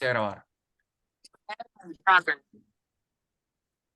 a grabar.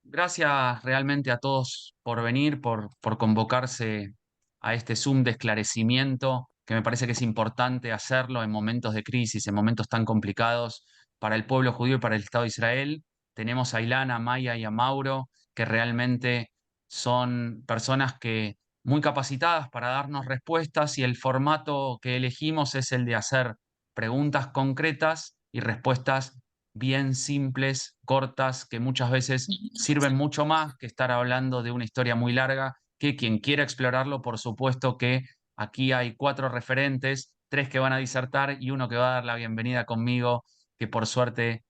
Gracias realmente a todos por venir, por convocarse a este Zoom de esclarecimiento, que me parece que es importante hacerlo en momentos de crisis, en momentos tan complicados para el pueblo judío y para el Estado de Israel. Tenemos a Ilana, a Maya y a Mauro, que realmente son personas que muy capacitadas para darnos respuestas, y el formato que elegimos es el de hacer preguntas concretas y respuestas bien simples, cortas, que muchas veces sirven mucho más que estar hablando de una historia muy larga, que quien quiera explorarlo, por supuesto que aquí hay 4 referentes, 3 que van a disertar y uno que va a dar la bienvenida conmigo, que por suerte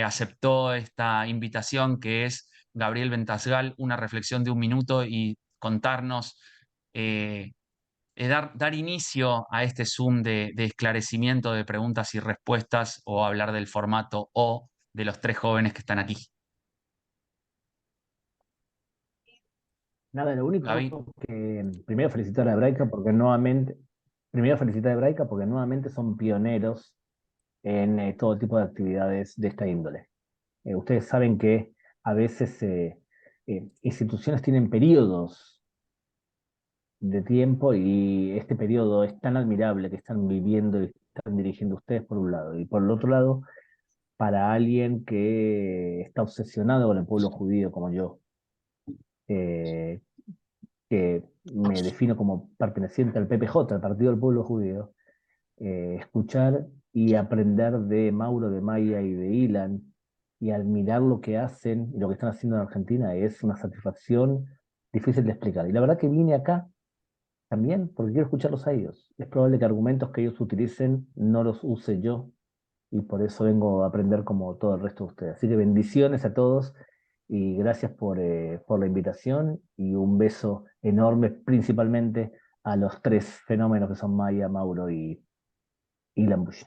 aceptó esta invitación, que es Gabriel Ventasgal, una reflexión de 1 minuto y contarnos, dar inicio a este Zoom de esclarecimiento de preguntas y respuestas, o hablar del formato o de los 3 jóvenes que están aquí. Nada, lo único Gaby. que primero felicitar a Hebraica porque nuevamente son pioneros en todo tipo de actividades de esta índole. Ustedes saben que a veces instituciones tienen periodos de tiempo y este periodo es tan admirable que están viviendo y están dirigiendo ustedes por un lado. Y por el otro lado, para alguien que está obsesionado con el pueblo judío como yo, eh, que me defino como perteneciente al PPJ, al Partido del Pueblo Judío, escuchar y aprender de Mauro, de Maya y de Ilan y admirar lo que hacen y lo que están haciendo en Argentina es una satisfacción difícil de explicar. Y la verdad que vine acá también porque quiero escucharlos a ellos. Es probable que argumentos que ellos utilicen no los use yo y por eso vengo a aprender como todo el resto de ustedes. Así que bendiciones a todos y gracias por la invitación y un beso enorme principalmente a los 3 fenómenos que son Maya, Mauro y Lambush.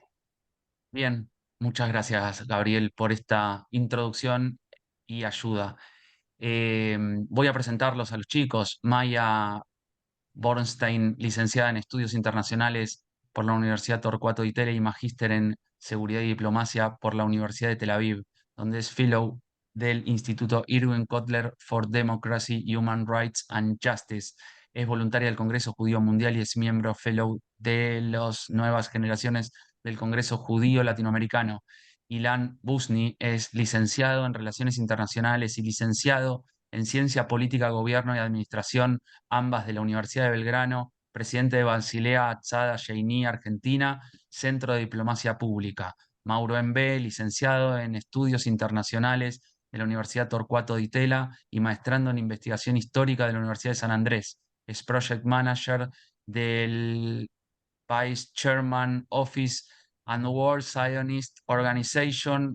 Bien, muchas gracias, Gabriel, por esta introducción y ayuda. Voy a presentarlos a los chicos. Maya Bornstein, licenciada en Estudios Internacionales por la Universidad Torcuato Di Tella y magíster en Seguridad y Diplomacia por la Universidad de Tel Aviv, donde es fellow del Instituto Irwin Kotler for Democracy, Human Rights and Justice. Es voluntaria del Congreso Judío Mundial y es miembro fellow de las nuevas generaciones del Congreso Judío Latinoamericano. Ilan Busni es licenciado en Relaciones Internacionales y licenciado en Ciencia Política, Gobierno y Administración, ambas de la Universidad de Belgrano, presidente de Basilea Azzada Sheini, Argentina, Centro de Diplomacia Pública. Mauro Embe, licenciado en Estudios Internacionales de la Universidad Torcuato Di Tella y maestrando en Investigación Histórica de la Universidad de San Andrés. Es Project Manager del Vice Chairman Office and World Zionist Organization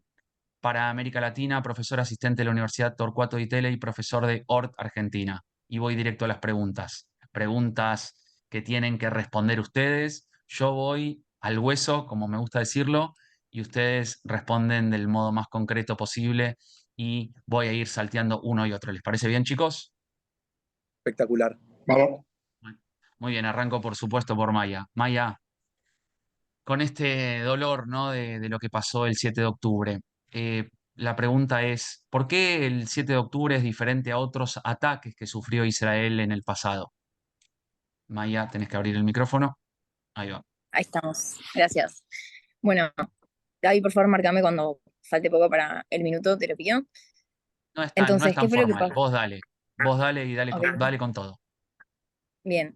para América Latina, profesor asistente de la Universidad Torcuato Di Tella y profesor de ORT Argentina. Y voy directo a las preguntas. Preguntas que tienen que responder ustedes. Yo voy al hueso, como me gusta decirlo, y ustedes responden del modo más concreto posible y voy a ir salteando uno y otro. ¿Les parece bien, chicos? Espectacular. Vamos. Muy bien, arranco por supuesto por Maya. Maya, con este dolor, ¿no? de lo que pasó el 7 de octubre. La pregunta es, ¿por qué el 7 de octubre es diferente a otros ataques que sufrió Israel en el pasado? Maya, tenés que abrir el micrófono. Ahí va. Ahí estamos, gracias. Bueno, Gaby, por favor, márcame cuando falte poco para el minuto, te lo pido. No es Entonces, ¿qué tan fue lo que formal. pasó? Vos dale y dale, Ok, dale con todo. bien.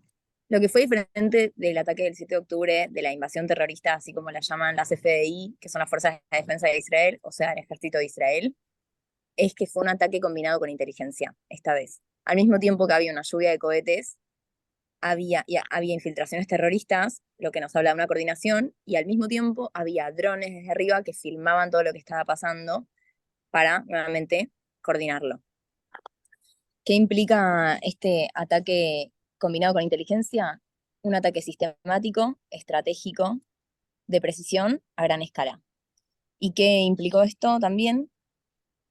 Lo que fue diferente del ataque del 7 de octubre, de la invasión terrorista, así como la llaman las FDI, que son las Fuerzas de Defensa de Israel, o sea, el Ejército de Israel, es que fue un ataque combinado con inteligencia, esta vez. Al mismo tiempo que había una lluvia de cohetes, había infiltraciones terroristas, lo que nos habla de una coordinación, y al mismo tiempo había drones desde arriba que filmaban todo lo que estaba pasando para nuevamente coordinarlo. ¿Qué implica este ataque combinado con inteligencia? Un ataque sistemático, estratégico, de precisión a gran escala. ¿Y qué implicó esto también?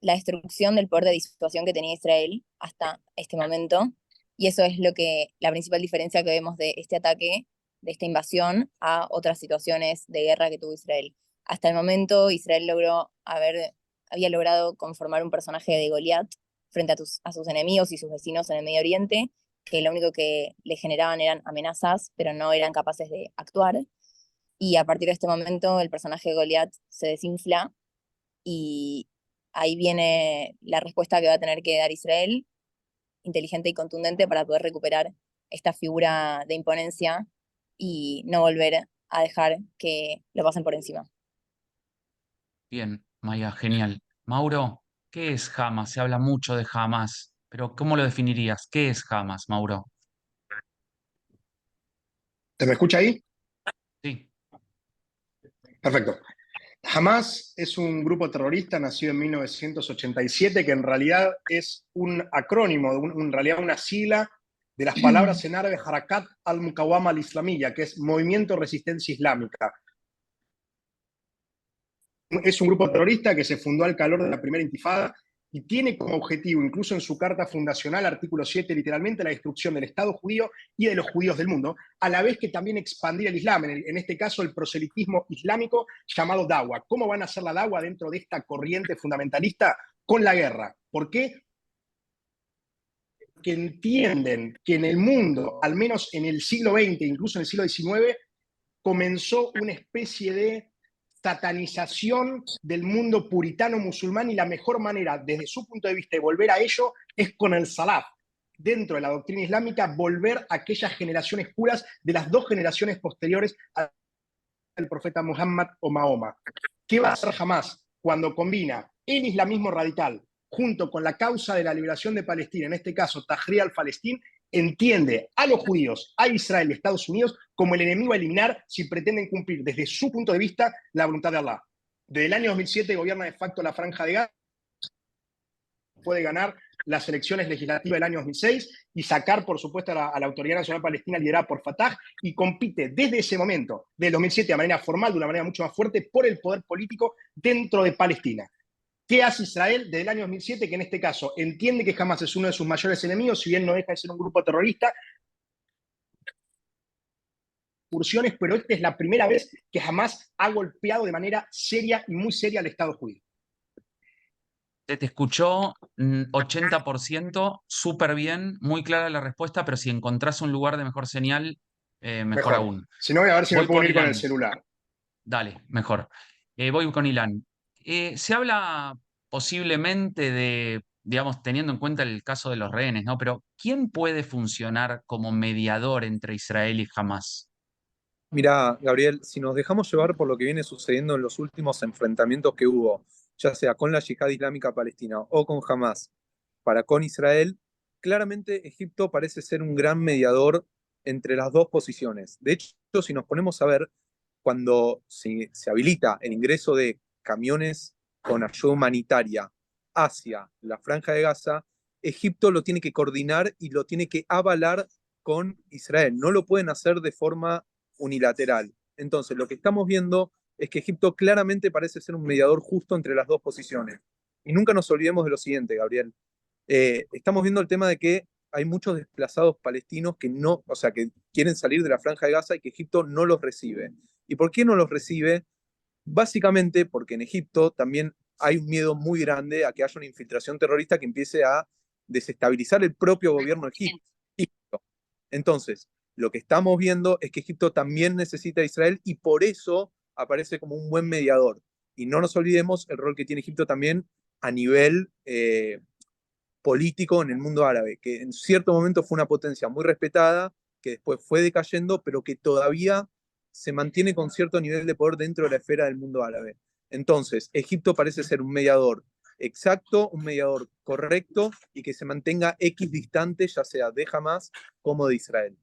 La destrucción del poder de disuasión que tenía Israel hasta este momento. Y eso es la principal diferencia que vemos de este ataque, de esta invasión, a otras situaciones de guerra que tuvo Israel. Hasta el momento Israel había logrado conformar un personaje de Goliat frente a sus enemigos y sus vecinos en el Medio Oriente, que lo único que le generaban eran amenazas, pero no eran capaces de actuar. Y a partir de este momento el personaje de Goliat se desinfla y ahí viene la respuesta que va a tener que dar Israel, inteligente y contundente, para poder recuperar esta figura de imponencia y no volver a dejar que lo pasen por encima. Bien, Maya, genial. Mauro, ¿qué es Hamas? Se habla mucho de Hamas, pero ¿cómo lo definirías? ¿Qué es Hamas, Mauro? ¿Se me escucha ahí? Sí, Perfecto. Hamas es un grupo terrorista nacido en 1987 que en realidad es un acrónimo, en realidad una sigla de las palabras en árabe Harakat al-Muqawama al-Islamiyya, que es Movimiento Resistencia Islámica. Es un grupo terrorista que se fundó al calor de la primera intifada y tiene como objetivo, incluso en su carta fundacional, artículo 7, literalmente, la destrucción del Estado judío y de los judíos del mundo, a la vez que también expandir el Islam, en este caso el proselitismo islámico llamado Dawa. ¿Cómo van a hacer la Dawa dentro de esta corriente fundamentalista? Con la guerra. ¿Por qué? Que entienden que en el mundo, al menos en el siglo XX, incluso en el siglo XIX, comenzó una especie de satanización del mundo puritano musulmán y la mejor manera, desde su punto de vista, de volver a ello es con el salaf. Dentro de la doctrina islámica, volver a aquellas generaciones puras de las dos generaciones posteriores al profeta Muhammad o Mahoma. ¿Qué va a hacer Hamas cuando combina el islamismo radical junto con la causa de la liberación de Palestina, en este caso Tahrir al-Palestín? Entiende a los judíos, a Israel y a Estados Unidos como el enemigo a eliminar si pretenden cumplir desde su punto de vista la voluntad de Allah. Desde el año 2007 gobierna de facto la Franja de Gaza, puede ganar las elecciones legislativas del año 2006 y sacar, por supuesto, a la Autoridad Nacional Palestina liderada por Fatah, y compite desde ese momento, del 2007, de manera formal, de una manera mucho más fuerte, por el poder político dentro de Palestina. ¿Qué hace Israel desde el año 2007? Que en este caso entiende que Hamas es uno de sus mayores enemigos, si bien no deja de ser un grupo terrorista, incursiones, pero esta es la primera vez que Hamas ha golpeado de manera seria y muy seria al Estado judío. se te escuchó 80%, súper bien, muy clara la respuesta, pero si encontrás un lugar de mejor señal, mejor aún. Si no, voy a ver si me Voy puedo con unir con el Ilan. celular. Dale, mejor. Voy con Ilan. Se habla posiblemente de, digamos, teniendo en cuenta el caso de los rehenes, ¿no? Pero ¿quién puede funcionar como mediador entre Israel y Hamas? Mira, Gabriel, si nos dejamos llevar por lo que viene sucediendo en los últimos enfrentamientos que hubo, ya sea con la Yihad Islámica Palestina o con Hamas, para con Israel, claramente Egipto parece ser un gran mediador entre las dos posiciones. De hecho, si nos ponemos a ver, cuando se habilita el ingreso de camiones con ayuda humanitaria hacia la Franja de Gaza, Egipto lo tiene que coordinar y lo tiene que avalar con Israel. No lo pueden hacer de forma unilateral. Entonces, lo que estamos viendo es que Egipto claramente parece ser un mediador justo entre las dos posiciones. Y nunca nos olvidemos de lo siguiente, Gabriel. Estamos viendo el tema de que hay muchos desplazados palestinos que no, o sea, que quieren salir de la Franja de Gaza y que Egipto no los recibe. ¿Y por qué no los recibe? Básicamente porque en Egipto también hay un miedo muy grande a que haya una infiltración terrorista que empiece a desestabilizar el propio gobierno de Egipto. Entonces, lo que estamos viendo es que Egipto también necesita a Israel y por eso aparece como un buen mediador. Y no nos olvidemos el rol que tiene Egipto también a nivel político en el mundo árabe, que en cierto momento fue una potencia muy respetada, que después fue decayendo, pero que todavía se mantiene con cierto nivel de poder dentro de la esfera del mundo árabe. Entonces, Egipto parece ser un mediador exacto, un mediador correcto y que se mantenga distante, ya sea de Hamas como de Israel.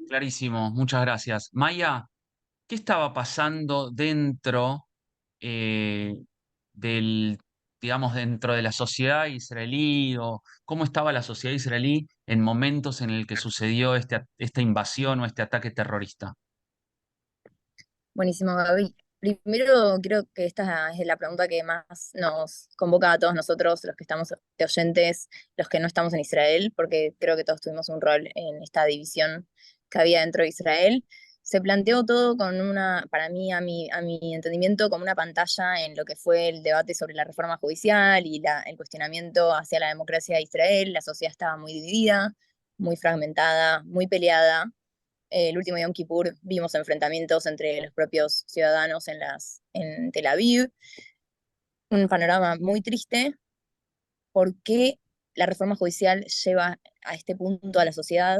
Clarísimo, muchas gracias. Maya, ¿qué estaba pasando dentro eh, del, digamos, dentro de la sociedad israelí, o cómo estaba la sociedad israelí en momentos en el que sucedió esta invasión o este ataque terrorista? Buenísimo, Gaby. Primero, creo que esta es la pregunta que más nos convoca a todos nosotros, los que estamos de oyentes, los que no estamos en Israel, porque creo que todos tuvimos un rol en esta división que había dentro de Israel. se planteó todo con para mí, a mi entendimiento, como una pantalla en lo que fue el debate sobre la reforma judicial y el cuestionamiento hacia la democracia de Israel. La sociedad estaba muy dividida, muy fragmentada, muy peleada. El último Yom Kippur vimos enfrentamientos entre los propios ciudadanos en Tel Aviv. Un panorama muy triste. ¿Por qué la reforma judicial lleva a este punto a la sociedad?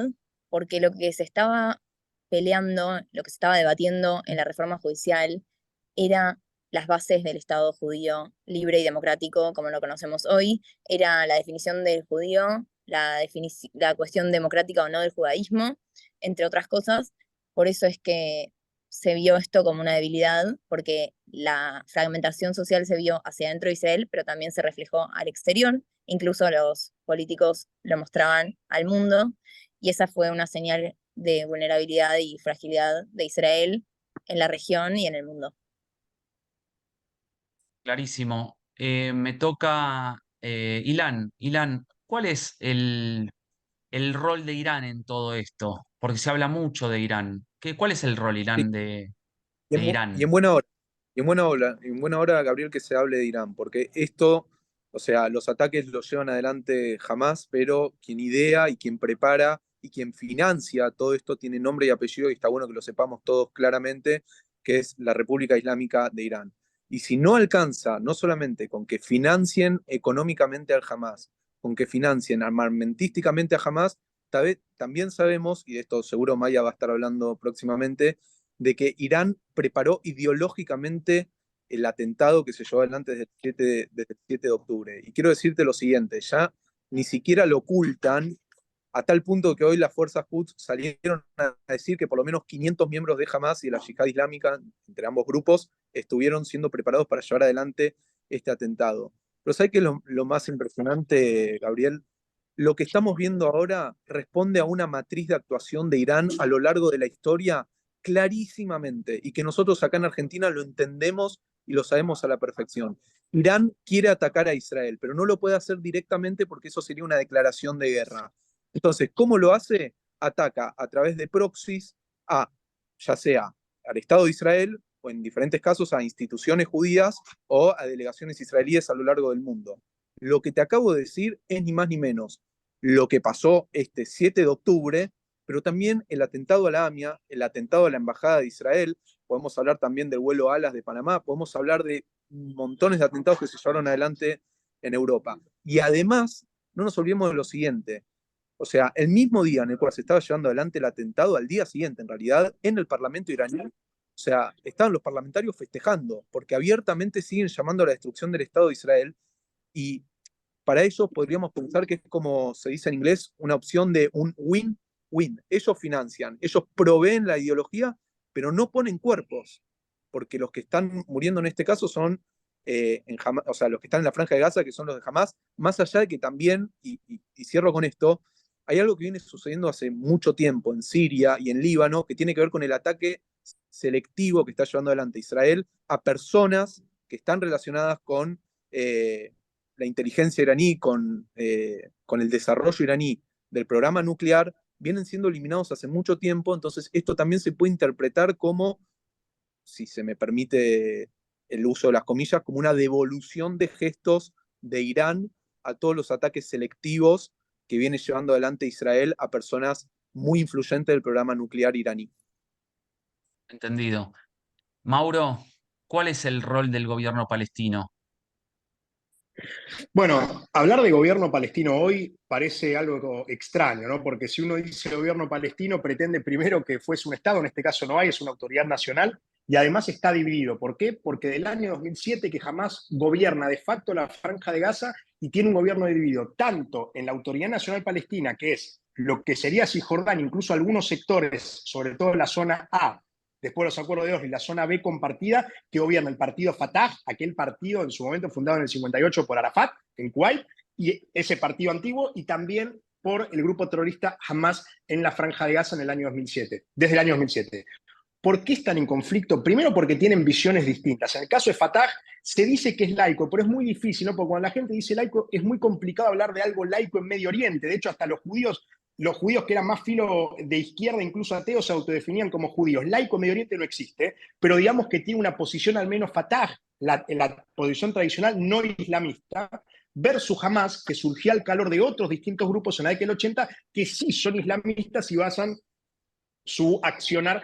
Porque lo que se estaba peleando, lo que se estaba debatiendo en la reforma judicial era las bases del Estado judío libre y democrático, como lo conocemos hoy, era la definición del judío, la cuestión democrática o no del judaísmo, entre otras cosas. Por eso es que se vio esto como una debilidad, porque la fragmentación social se vio hacia dentro de Israel, pero también se reflejó al exterior. Incluso los políticos lo mostraban al mundo, y esa fue una señal de vulnerabilidad y fragilidad de Israel en la región y en el mundo. Clarísimo. Me toca Ilan. Ilan, ¿cuál es el rol de Irán en todo esto? Porque se habla mucho de Irán. ¿Cuál es el rol, Sí, Irán, de y Irán? en buena hora. Y en buena hora, Gabriel, que se hable de Irán, porque esto, o sea, los ataques los llevan adelante jamás, pero quien idea y quien prepara y quien financia todo esto tiene nombre y apellido, y está bueno que lo sepamos todos claramente, que es la República Islámica de Irán. Y si no alcanza, no solamente con que financien económicamente al Hamas, con que financien armamentísticamente a Hamas, también sabemos, y de esto seguro Maya va a estar hablando próximamente, de que Irán preparó ideológicamente el atentado que se llevó adelante desde el 7 de octubre. Y quiero decirte lo siguiente, ya ni siquiera lo ocultan, a tal punto que hoy las fuerzas Quds salieron a decir que por lo menos 500 miembros de Hamas y de la Yihad Islámica, entre ambos grupos, estuvieron siendo preparados para llevar adelante este atentado. Pero ¿sabes qué es lo más impresionante, Gabriel? Lo que estamos viendo ahora responde a una matriz de actuación de Irán a lo largo de la historia clarísimamente, y que nosotros acá en Argentina lo entendemos y lo sabemos a la perfección. Irán quiere atacar a Israel, pero no lo puede hacer directamente porque eso sería una declaración de guerra. Entonces, ¿cómo lo hace? Ataca a través de proxies ya sea al Estado de Israel o en diferentes casos a instituciones judías o a delegaciones israelíes a lo largo del mundo. Lo que te acabo de decir es ni más ni menos lo que pasó este 7 de octubre, pero también el atentado a la AMIA, el atentado a la Embajada de Israel, podemos hablar también del vuelo Alas de Panamá, podemos hablar de montones de atentados que se llevaron adelante en Europa. Y además, no nos olvidemos de lo siguiente, o sea, el mismo día en el cual se estaba llevando adelante el atentado, al día siguiente, en realidad, en el Parlamento iraní, o sea, estaban los parlamentarios festejando, porque abiertamente siguen llamando a la destrucción del Estado de Israel, y para ellos podríamos pensar que es como se dice en inglés, una opción de un win-win. Ellos financian, ellos proveen la ideología, pero no ponen cuerpos, porque los que están muriendo en este caso son o sea, los que están en la Franja de Gaza, que son los de Hamas, más allá de que también, y cierro con esto, hay algo que viene sucediendo hace mucho tiempo en Siria y en Líbano, que tiene que ver con el ataque selectivo que está llevando adelante Israel a personas que están relacionadas con la inteligencia iraní, con el desarrollo iraní del programa nuclear, vienen siendo eliminados hace mucho tiempo. Entonces esto también se puede interpretar como, si se me permite el uso de las comillas, como una devolución de gestos de Irán a todos los ataques selectivos que viene llevando adelante Israel a personas muy influyentes del programa nuclear iraní. Entendido. Mauro, ¿cuál es el rol del gobierno palestino? Bueno, hablar de gobierno palestino hoy parece algo extraño, ¿no? Porque si uno dice gobierno palestino, pretende primero que fuese un Estado, en este caso no hay, es una autoridad nacional, y además está dividido. ¿Por qué? Porque del año 2007 que jamás gobierna de facto la Franja de Gaza y tiene un gobierno dividido, tanto en la Autoridad Nacional Palestina, que es lo que sería Cisjordania, incluso algunos sectores, sobre todo en la zona A, después de los acuerdos de Oslo y la zona B compartida, que gobierna el partido Fatah, aquel partido en su momento fundado en el 58 por Arafat, en Kuwait, y ese partido antiguo, y también por el grupo terrorista Hamas en la Franja de Gaza en el año 2007, desde el año 2007. ¿Por qué están en conflicto? Primero porque tienen visiones distintas. En el caso de Fatah se dice que es laico, pero es muy difícil, ¿no? Porque cuando la gente dice laico es muy complicado hablar de algo laico en Medio Oriente. De hecho, hasta los judíos los judíos que eran más filo de izquierda, incluso ateos, se autodefinían como judíos. Laico en Medio Oriente no existe, pero digamos que tiene una posición al menos Fatah, la posición tradicional no islamista, versus Hamas, que surgía al calor de otros distintos grupos en la década del 80, que sí son islamistas y basan su accionar,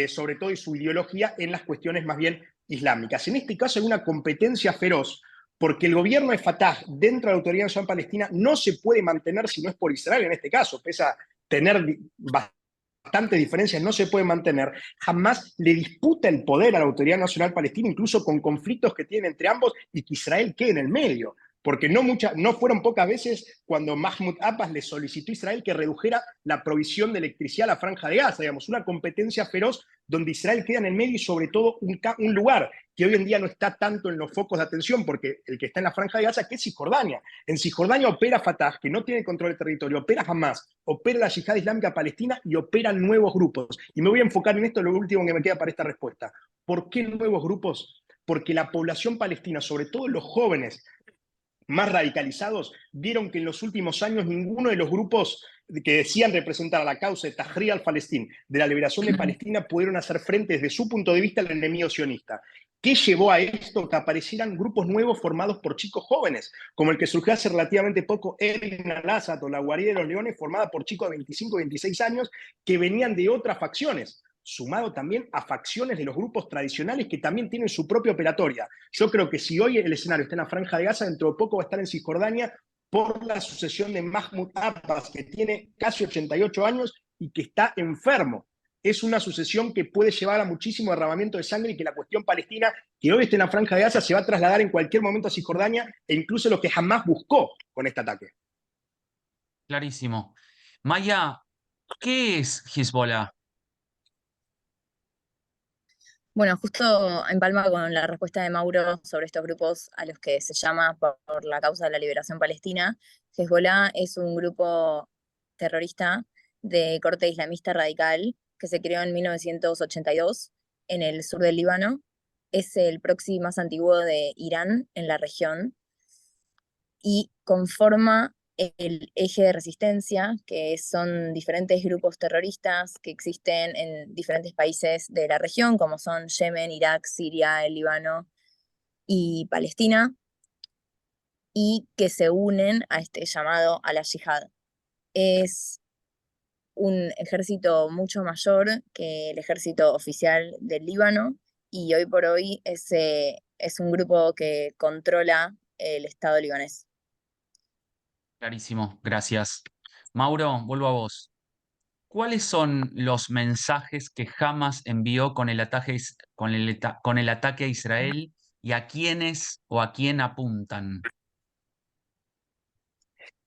sobre todo, y su ideología en las cuestiones más bien islámicas. En este caso hay una competencia feroz, porque el gobierno de Fatah dentro de la Autoridad Nacional Palestina no se puede mantener si no es por Israel en este caso, pese a tener bastantes diferencias, no se puede mantener. Jamás le disputa el poder a la Autoridad Nacional Palestina, incluso con conflictos que tienen entre ambos, y que Israel quede en el medio. Porque no fueron pocas veces cuando Mahmoud Abbas le solicitó a Israel que redujera la provisión de electricidad a la Franja de Gaza, digamos, una competencia feroz donde Israel queda en el medio y sobre todo un lugar que hoy en día no está tanto en los focos de atención, porque el que está en la Franja de Gaza, que es Cisjordania. En Cisjordania opera Fatah, que no tiene control del territorio, opera Hamas, opera la Yihad Islámica Palestina y operan nuevos grupos. Y me voy a enfocar en esto, lo último que me queda para esta respuesta. ¿Por qué nuevos grupos? Porque la población palestina, sobre todo los jóvenes más radicalizados, vieron que en los últimos años ninguno de los grupos que decían representar a la causa de Tahrir al-Falestín, de la liberación de Palestina, pudieron hacer frente desde su punto de vista al enemigo sionista. ¿Qué llevó a esto? Que aparecieran grupos nuevos formados por chicos jóvenes, como el que surgió hace relativamente poco, Erin al-Assad o la Guardia de los Leones, formada por chicos de 25 y 26 años que venían de otras facciones, sumado también a facciones de los grupos tradicionales que también tienen su propia operatoria. Yo creo que si hoy el escenario está en la Franja de Gaza, dentro de poco va a estar en Cisjordania por la sucesión de Mahmoud Abbas, que tiene casi 88 años y que está enfermo. Es una sucesión que puede llevar a muchísimo derramamiento de sangre y que la cuestión palestina, que hoy está en la Franja de Gaza, se va a trasladar en cualquier momento a Cisjordania e incluso lo que jamás buscó con este ataque. Clarísimo. Maya, ¿qué es Hezbollah? Bueno, justo empalma con la respuesta de Mauro sobre estos grupos a los que se llama por la causa de la liberación palestina. Hezbollah es un grupo terrorista de corte islamista radical que se creó en 1982 en el sur del Líbano. Es el proxy más antiguo de Irán en la región y conforma el eje de resistencia, que son diferentes grupos terroristas que existen en diferentes países de la región, como son Yemen, Irak, Siria, el Líbano y Palestina, y que se unen a este llamado a la yihad. Es un ejército mucho mayor que el ejército oficial del Líbano, y hoy por hoy es un grupo que controla el Estado libanés. Clarísimo, gracias. Mauro, vuelvo a vos. ¿Cuáles son los mensajes que Hamas envió con el ataque, con el ataque a Israel y a quiénes o a quién apuntan?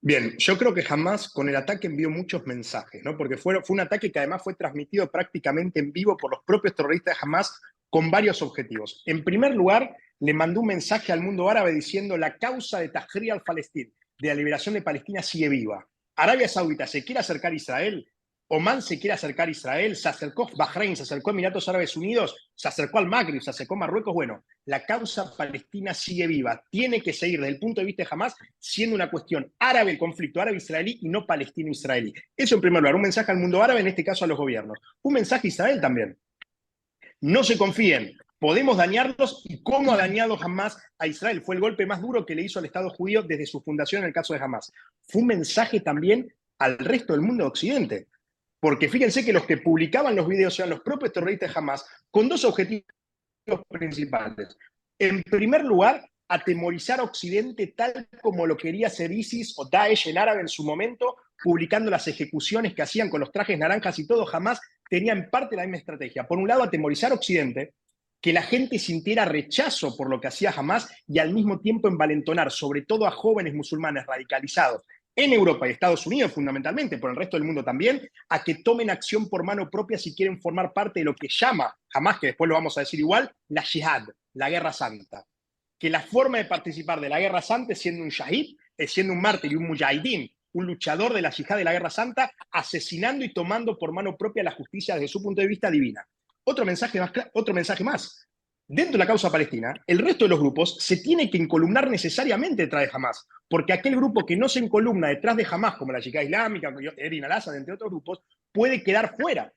Bien, yo creo que jamás con el ataque envió muchos mensajes, ¿no? Porque fue un ataque que además fue transmitido prácticamente en vivo por los propios terroristas de Hamas con varios objetivos. En primer lugar, le mandó un mensaje al mundo árabe diciendo la causa de Tahrir al-Falestín, de la liberación de Palestina, sigue viva. Arabia Saudita se quiere acercar a Israel, Omán se quiere acercar a Israel, se acercó Bahrein, se acercó a Emiratos Árabes Unidos, se acercó al Magreb, se acercó a Marruecos. Bueno, la causa palestina sigue viva. Tiene que seguir desde el punto de vista de Hamas siendo una cuestión árabe, el conflicto árabe-israelí y no palestino-israelí. Eso en primer lugar, un mensaje al mundo árabe, en este caso a los gobiernos. Un mensaje a Israel también. No se confíen, podemos dañarlos y cómo ha dañado Hamas a Israel. Fue el golpe más duro que le hizo al Estado judío desde su fundación en el caso de Hamas. Fue un mensaje también al resto del mundo de Occidente. Porque fíjense que los que publicaban los videos eran los propios terroristas de Hamas con dos objetivos principales. En primer lugar, atemorizar a Occidente tal como lo quería hacer ISIS o Daesh en árabe en su momento, publicando las ejecuciones que hacían con los trajes naranjas y todo. Hamas tenía en parte la misma estrategia. Por un lado, atemorizar a Occidente, que la gente sintiera rechazo por lo que hacía Hamas y al mismo tiempo envalentonar, sobre todo a jóvenes musulmanes radicalizados en Europa y Estados Unidos fundamentalmente, por el resto del mundo también, a que tomen acción por mano propia si quieren formar parte de lo que llama, Hamas, que después lo vamos a decir igual, la yihad, la guerra santa. Que la forma de participar de la guerra santa es siendo un shahid, es siendo un mártir y un mujahidín, un luchador de la yihad de la guerra santa, asesinando y tomando por mano propia la justicia desde su punto de vista divina. Otro mensaje más. dentro de la causa palestina, el resto de los grupos se tiene que encolumnar necesariamente detrás de Hamas, porque aquel grupo que no se encolumna detrás de Hamas, como la Yihad Islámica, Erin al-Assad, entre otros grupos, puede quedar fuera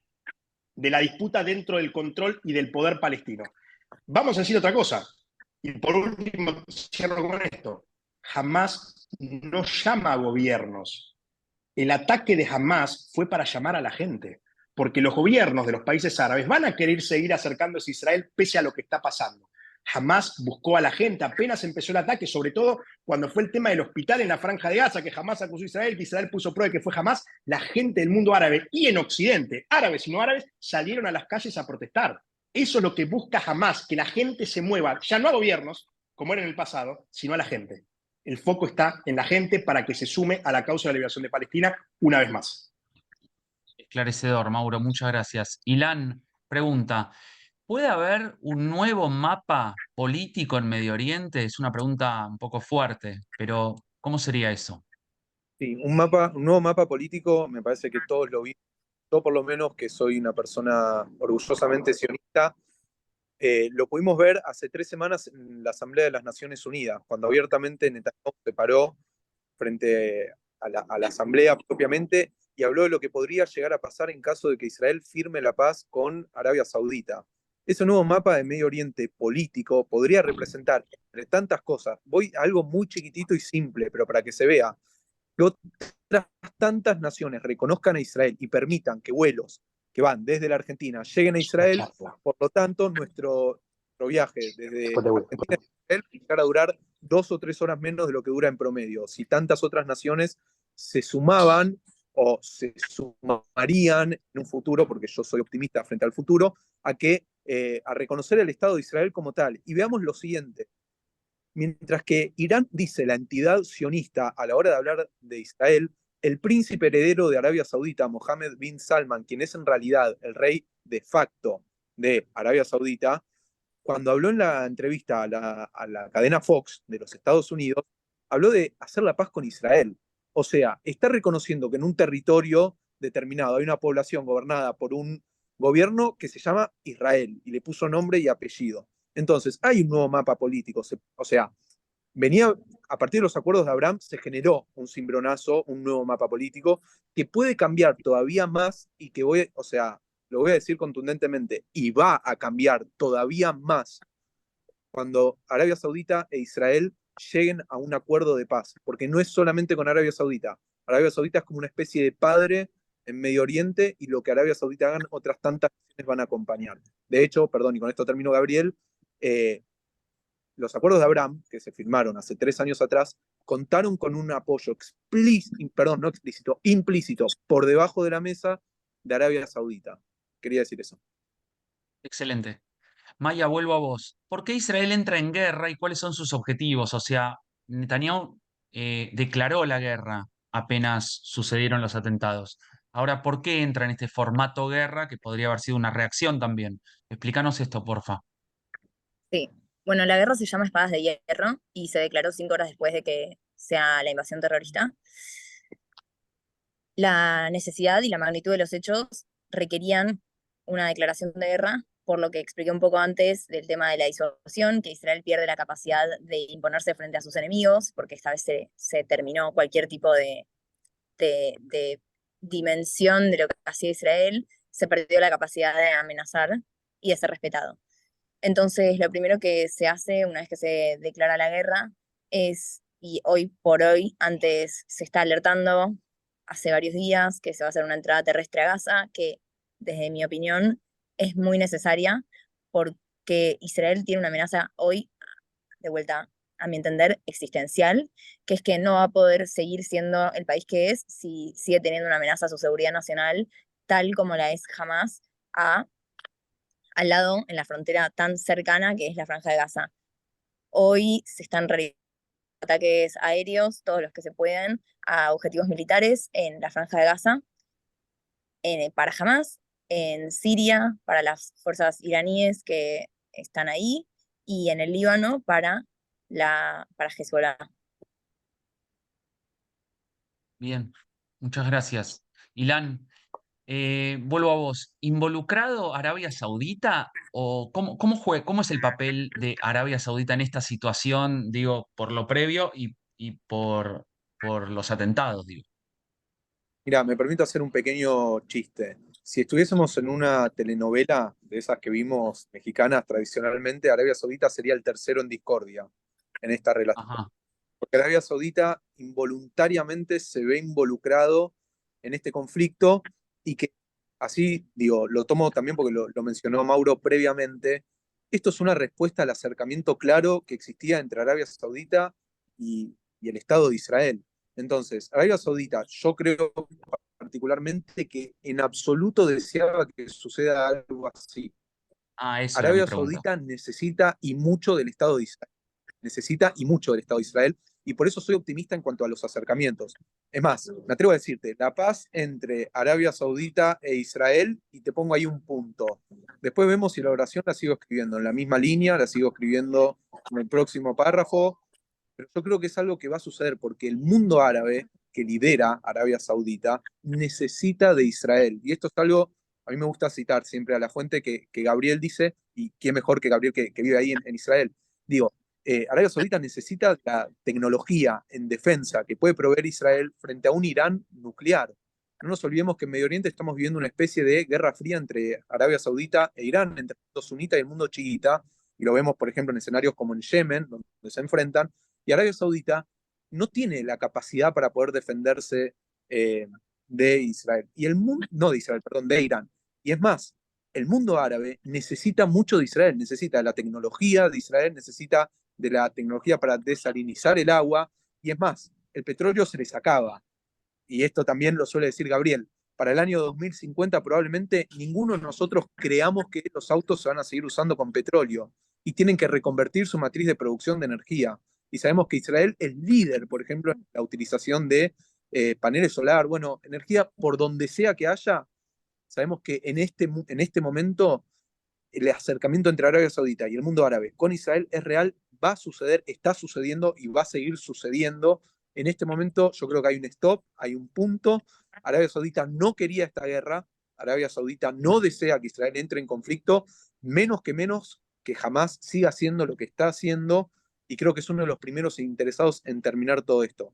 de la disputa dentro del control y del poder palestino. Vamos a decir otra cosa, y por último cierro con esto: Hamas no llama a gobiernos. El ataque de Hamas fue para llamar a la gente, porque los gobiernos de los países árabes van a querer seguir acercándose a Israel pese a lo que está pasando. Jamás buscó a la gente, apenas empezó el ataque, sobre todo cuando fue el tema del hospital en la Franja de Gaza, que jamás acusó a Israel, que Israel puso prueba de que fue jamás. La gente del mundo árabe y en Occidente, árabes y no árabes, salieron a las calles a protestar. Eso es lo que busca Jamás, que la gente se mueva, ya no a gobiernos, como era en el pasado, sino a la gente. El foco está en la gente para que se sume a la causa de la liberación de Palestina una vez más. Esclarecedor, Mauro, muchas gracias. Ilan pregunta, ¿puede haber un nuevo mapa político en Medio Oriente? Es una pregunta un poco fuerte, pero ¿cómo sería eso? Sí, un nuevo mapa político, me parece que todos lo vimos. Yo por lo menos, que soy una persona orgullosamente sionista, lo pudimos ver hace 3 semanas en la Asamblea de las Naciones Unidas, cuando abiertamente Netanyahu se paró frente a la Asamblea propiamente y habló de lo que podría llegar a pasar en caso de que Israel firme la paz con Arabia Saudita. Ese nuevo mapa de Medio Oriente político podría representar, entre tantas cosas, voy a algo muy chiquitito y simple, pero para que se vea, que otras tantas naciones reconozcan a Israel y permitan que vuelos que van desde la Argentina lleguen a Israel. Por lo tanto, nuestro viaje desde Argentina a Israel va a llegar a durar 2 o 3 horas menos de lo que dura en promedio. Si tantas otras naciones se sumaban o se sumarían en un futuro, porque yo soy optimista frente al futuro, a reconocer el Estado de Israel como tal. Y veamos lo siguiente: mientras que Irán dice la entidad sionista a la hora de hablar de Israel, el príncipe heredero de Arabia Saudita, Mohammed bin Salman, quien es en realidad el rey de facto de Arabia Saudita, cuando habló en la entrevista a la cadena Fox de los Estados Unidos, habló de hacer la paz con Israel. O sea, está reconociendo que en un territorio determinado hay una población gobernada por un gobierno que se llama Israel y le puso nombre y apellido. Entonces, hay un nuevo mapa político. O sea, venía a partir de los acuerdos de Abraham, se generó un cimbronazo, un nuevo mapa político que puede cambiar todavía más y que lo voy a decir contundentemente, y va a cambiar todavía más cuando Arabia Saudita e Israel lleguen a un acuerdo de paz, porque no es solamente con Arabia Saudita. Arabia Saudita es como una especie de padre en Medio Oriente y lo que Arabia Saudita hagan, otras tantas naciones van a acompañar. De hecho, perdón, y con esto termino, Gabriel, los acuerdos de Abraham, que se firmaron hace 3 años atrás, contaron con un apoyo implícito, por debajo de la mesa de Arabia Saudita. Quería decir eso. Excelente. Maya, vuelvo a vos. ¿Por qué Israel entra en guerra y cuáles son sus objetivos? O sea, Netanyahu declaró la guerra apenas sucedieron los atentados. Ahora, ¿por qué entra en este formato guerra que podría haber sido una reacción también? Explícanos esto, porfa. Sí. Bueno, la guerra se llama Espadas de Hierro y se declaró 5 horas después de que sea la invasión terrorista. La necesidad y la magnitud de los hechos requerían una declaración de guerra, por lo que expliqué un poco antes del tema de la disuasión, que Israel pierde la capacidad de imponerse frente a sus enemigos, porque esta vez se terminó cualquier tipo de dimensión de lo que hacía Israel, se perdió la capacidad de amenazar y de ser respetado. Entonces, lo primero que se hace una vez que se declara la guerra es, y hoy por hoy, antes se está alertando hace varios días que se va a hacer una entrada terrestre a Gaza, que desde mi opinión es muy necesaria porque Israel tiene una amenaza hoy, de vuelta, a mi entender, existencial, que es que no va a poder seguir siendo el país que es si sigue teniendo una amenaza a su seguridad nacional, tal como la es Hamas al lado, en la frontera tan cercana que es la Franja de Gaza. Hoy se están realizando ataques aéreos, todos los que se pueden, a objetivos militares en la Franja de Gaza, para Hamas, en Siria, para las fuerzas iraníes que están ahí, y en el Líbano para Hezbollah. Bien, muchas gracias. Ilan, Vuelvo a vos. ¿Involucrado Arabia Saudita? ¿O cómo es el papel de Arabia Saudita en esta situación, digo, por lo previo y por los atentados, digo? Mira, me permito hacer un pequeño chiste. Si estuviésemos en una telenovela de esas que vimos mexicanas tradicionalmente, Arabia Saudita sería el tercero en discordia en esta relación. Ajá. Porque Arabia Saudita involuntariamente se ve involucrado en este conflicto y que, así digo, lo tomo también porque lo mencionó Mauro previamente, esto es una respuesta al acercamiento claro que existía entre Arabia Saudita y el Estado de Israel. Entonces, Arabia Saudita, yo creo particularmente que en absoluto deseaba que suceda algo así. Ah, eso era mi Arabia pregunta. Saudita necesita y mucho del Estado de Israel. Necesita y mucho del Estado de Israel. Y por eso soy optimista en cuanto a los acercamientos. Es más, me atrevo a decirte, la paz entre Arabia Saudita e Israel, y te pongo ahí un punto. Después vemos si la oración la sigo escribiendo en la misma línea, la sigo escribiendo en el próximo párrafo, pero yo creo que es algo que va a suceder porque el mundo árabe que lidera Arabia Saudita necesita de Israel. Y esto es algo, a mí me gusta citar siempre a la fuente que Gabriel dice, y quién mejor que Gabriel que vive ahí en Israel. Digo, Arabia Saudita necesita la tecnología en defensa que puede proveer Israel frente a un Irán nuclear. No nos olvidemos que en Medio Oriente estamos viviendo una especie de guerra fría entre Arabia Saudita e Irán, entre el mundo sunita y el mundo chiita, y lo vemos, por ejemplo, en escenarios como en Yemen, donde se enfrentan, y Arabia Saudita no tiene la capacidad para poder defenderse de Israel. Y el mundo, no de Israel, perdón, de Irán. Y es más, el mundo árabe necesita mucho de Israel, necesita la tecnología de Israel, necesita de la tecnología para desalinizar el agua, y es más, el petróleo se les acaba. Y esto también lo suele decir Gabriel. Para el año 2050 probablemente ninguno de nosotros creamos que los autos se van a seguir usando con petróleo y tienen que reconvertir su matriz de producción de energía. Y sabemos que Israel es líder, por ejemplo, en la utilización de paneles solar, bueno, energía por donde sea que haya. Sabemos que en este momento el acercamiento entre Arabia Saudita y el mundo árabe con Israel es real, va a suceder, está sucediendo y va a seguir sucediendo. En este momento yo creo que hay un stop, hay un punto. Arabia Saudita no quería esta guerra, Arabia Saudita no desea que Israel entre en conflicto, menos que jamás siga haciendo lo que está haciendo, y creo que es uno de los primeros interesados en terminar todo esto.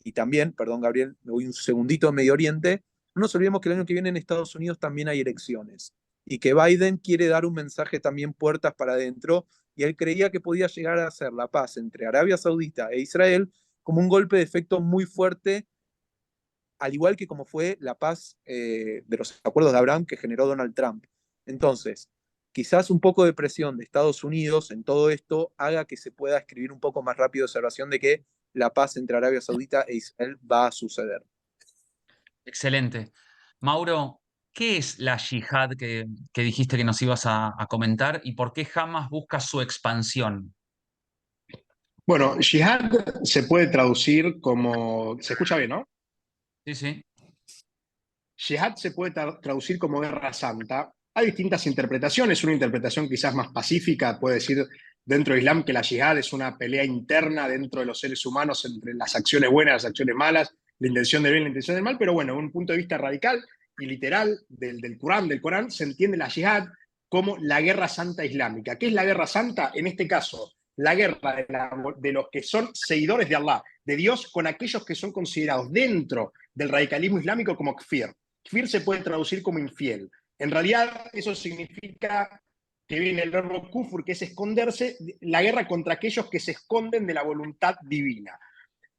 Y también, perdón Gabriel, me voy un segundito a Medio Oriente, no nos olvidemos que el año que viene en Estados Unidos también hay elecciones y que Biden quiere dar un mensaje también puertas para adentro, y él creía que podía llegar a hacer la paz entre Arabia Saudita e Israel como un golpe de efecto muy fuerte, al igual que como fue la paz de los acuerdos de Abraham que generó Donald Trump. Entonces, quizás un poco de presión de Estados Unidos en todo esto haga que se pueda escribir un poco más rápido esa oración de que la paz entre Arabia Saudita e Israel va a suceder. Excelente. Mauro, ¿qué es la yihad que dijiste que nos ibas a comentar y por qué Hamas busca su expansión? Bueno, yihad se puede traducir como, se escucha bien, ¿no? Sí, sí. Yihad se puede traducir como guerra santa. Hay distintas interpretaciones. Una interpretación quizás más pacífica puede decir dentro del Islam que la yihad es una pelea interna dentro de los seres humanos entre las acciones buenas, las acciones malas, la intención del bien, la intención del mal, pero bueno, de un punto de vista radical y literal del Corán, se entiende la yihad como la guerra santa islámica. ¿Qué es la guerra santa? En este caso, la guerra de los que son seguidores de Allah, de Dios, con aquellos que son considerados dentro del radicalismo islámico como kfir. Kfir se puede traducir como infiel. En realidad, eso significa que viene el verbo kufur, que es esconderse, la guerra contra aquellos que se esconden de la voluntad divina.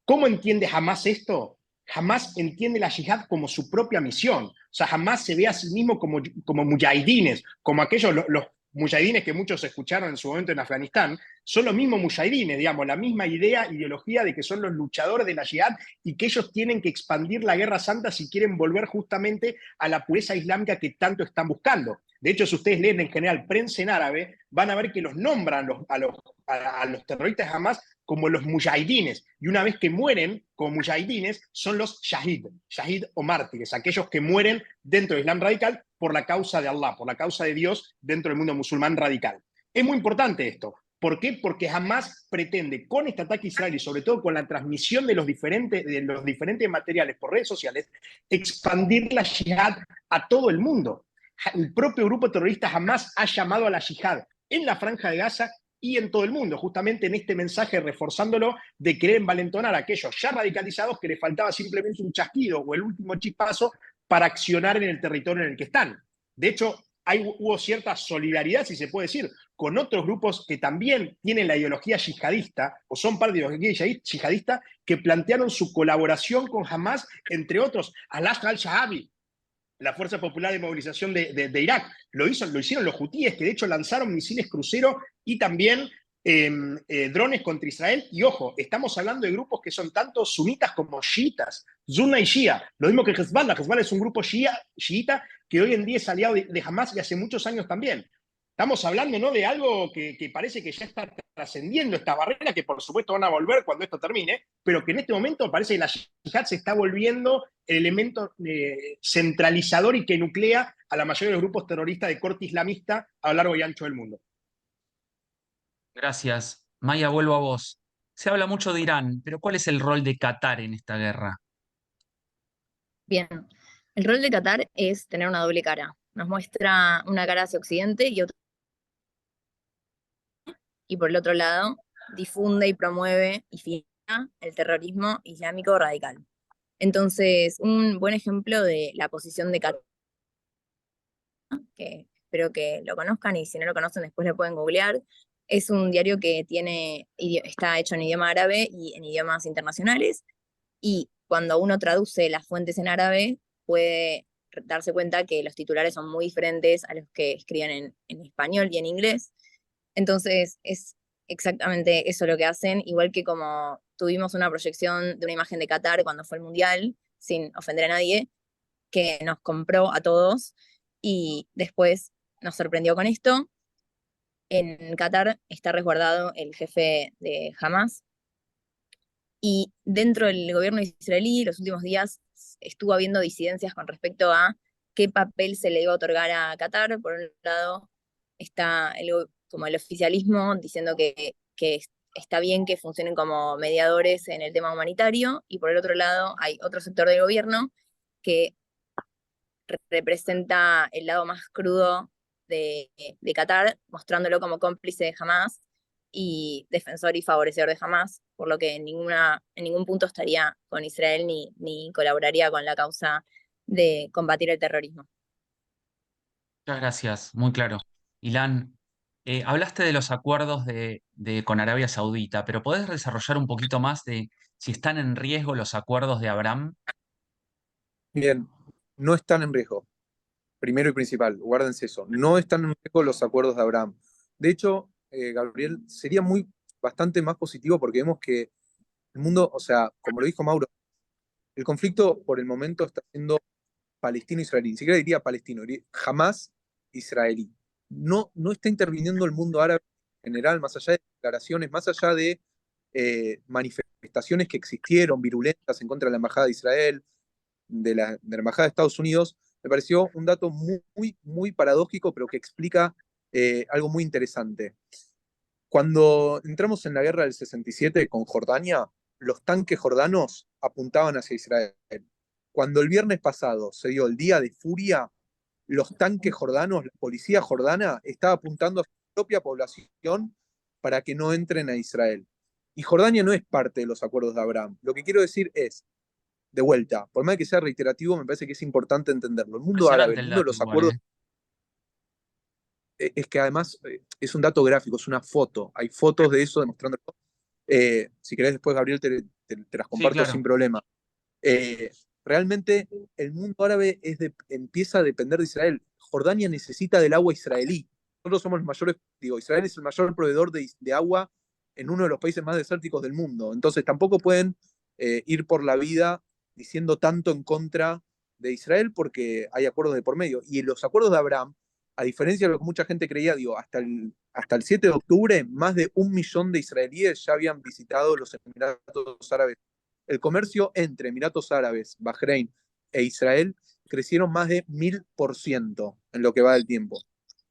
¿Cómo entiende Hamas esto? Hamas entiende la yihad como su propia misión. O sea, Hamas se ve a sí mismo como mujahidines, como aquellos, los mujahidines que muchos escucharon en su momento en Afganistán, son los mismos mujahidines, digamos, la misma idea, ideología de que son los luchadores de la yihad y que ellos tienen que expandir la guerra santa si quieren volver justamente a la pureza islámica que tanto están buscando. De hecho, si ustedes leen en general prensa en árabe, van a ver que los nombran a los terroristas Hamas como los mujahidines, y una vez que mueren como mujahidines, son los shahid o mártires, aquellos que mueren dentro del Islam radical por la causa de Allah, por la causa de Dios dentro del mundo musulmán radical. Es muy importante esto, ¿Por qué? Porque Hamas pretende, con este ataque a Israel y sobre todo con la transmisión de los diferentes materiales por redes sociales, expandir la yihad a todo el mundo. El propio grupo terrorista Hamas ha llamado a la yihad en la Franja de Gaza y en todo el mundo, justamente en este mensaje reforzándolo de querer envalentonar a aquellos ya radicalizados que les faltaba simplemente un chasquido o el último chispazo para accionar en el territorio en el que están. De hecho, hubo cierta solidaridad, si se puede decir, con otros grupos que también tienen la ideología yihadista o son parte de la ideología yihadista que plantearon su colaboración con Hamas, entre otros, Al-Asr al-Shahabi, la Fuerza Popular de Movilización de Irak. Lo hicieron los hutíes, que de hecho lanzaron misiles crucero y también drones contra Israel. Y ojo, estamos hablando de grupos que son tanto sunitas como chiitas, Sunna y Shia. Lo mismo que Hezbollah. Hezbollah es un grupo chiita que hoy en día es aliado de Hamas y hace muchos años también. Estamos hablando, ¿no?, de algo que parece que ya está trascendiendo esta barrera, que por supuesto van a volver cuando esto termine, pero que en este momento parece que la yihad se está volviendo el elemento centralizador y que nuclea a la mayoría de los grupos terroristas de corte islamista a lo largo y ancho del mundo. Gracias. Maya, vuelvo a vos. Se habla mucho de Irán, pero ¿cuál es el rol de Qatar en esta guerra? Bien, el rol de Qatar es tener una doble cara. Nos muestra una cara hacia Occidente y por el otro lado difunde y promueve y financia el terrorismo islámico radical. Entonces, un buen ejemplo de la posición de Qatar, que espero que lo conozcan y si no lo conocen después lo pueden googlear, es un diario que está hecho en idioma árabe y en idiomas internacionales, y cuando uno traduce las fuentes en árabe puede darse cuenta que los titulares son muy diferentes a los que escriben en español y en inglés. Entonces es exactamente eso lo que hacen, igual que como tuvimos una proyección de una imagen de Qatar cuando fue el Mundial, sin ofender a nadie, que nos compró a todos y después nos sorprendió con esto. En Qatar está resguardado el jefe de Hamas y dentro del gobierno israelí los últimos días estuvo habiendo disidencias con respecto a qué papel se le iba a otorgar a Qatar. Por un lado está como el oficialismo diciendo que está bien que funcionen como mediadores en el tema humanitario, y por el otro lado hay otro sector del gobierno que representa el lado más crudo de Qatar, mostrándolo como cómplice de Hamas y defensor y favorecedor de Hamas, por lo que en ningún punto estaría con Israel ni colaboraría con la causa de combatir el terrorismo. Muchas gracias, muy claro. Ilan, hablaste de los acuerdos con Arabia Saudita, pero ¿podés desarrollar un poquito más de si están en riesgo los acuerdos de Abraham? Bien, no están en riesgo. Primero y principal, guárdense eso. No están en riesgo los acuerdos de Abraham. De hecho, Gabriel, sería bastante más positivo porque vemos que el mundo, o sea, como lo dijo Mauro, el conflicto por el momento está siendo palestino-israelí. Ni siquiera diría palestino, jamás israelí. No está interviniendo el mundo árabe en general, más allá de declaraciones, más allá de manifestaciones que existieron virulentas en contra de la Embajada de Israel, de la Embajada de Estados Unidos. Me pareció un dato muy paradójico, pero que explica algo muy interesante. Cuando entramos en la guerra del 67 con Jordania, los tanques jordanos apuntaban hacia Israel. Cuando el viernes pasado se dio el día de furia, los tanques jordanos, la policía jordana, estaba apuntando a su propia población para que no entren a Israel. Y Jordania no es parte de los acuerdos de Abraham. Lo que quiero decir es, de vuelta, por más que sea reiterativo, me parece que es importante entenderlo. El mundo árabe, el Impresionante el mundo de dato los igual, acuerdos, es que además es un dato gráfico, es una foto. Hay fotos de eso demostrándolo. Si querés después, Gabriel, te las Sí, comparto claro. sin problema. Realmente el mundo árabe empieza a depender de Israel. Jordania necesita del agua israelí. Nosotros somos los mayores, Israel es el mayor proveedor de agua en uno de los países más desérticos del mundo. Entonces tampoco pueden ir por la vida diciendo tanto en contra de Israel porque hay acuerdos de por medio. Y los acuerdos de Abraham, a diferencia de lo que mucha gente creía, hasta el 7 de octubre, más de 1 millón de israelíes ya habían visitado los Emiratos Árabes. El comercio entre Emiratos Árabes, Bahrein e Israel crecieron más de 1000% en lo que va del tiempo.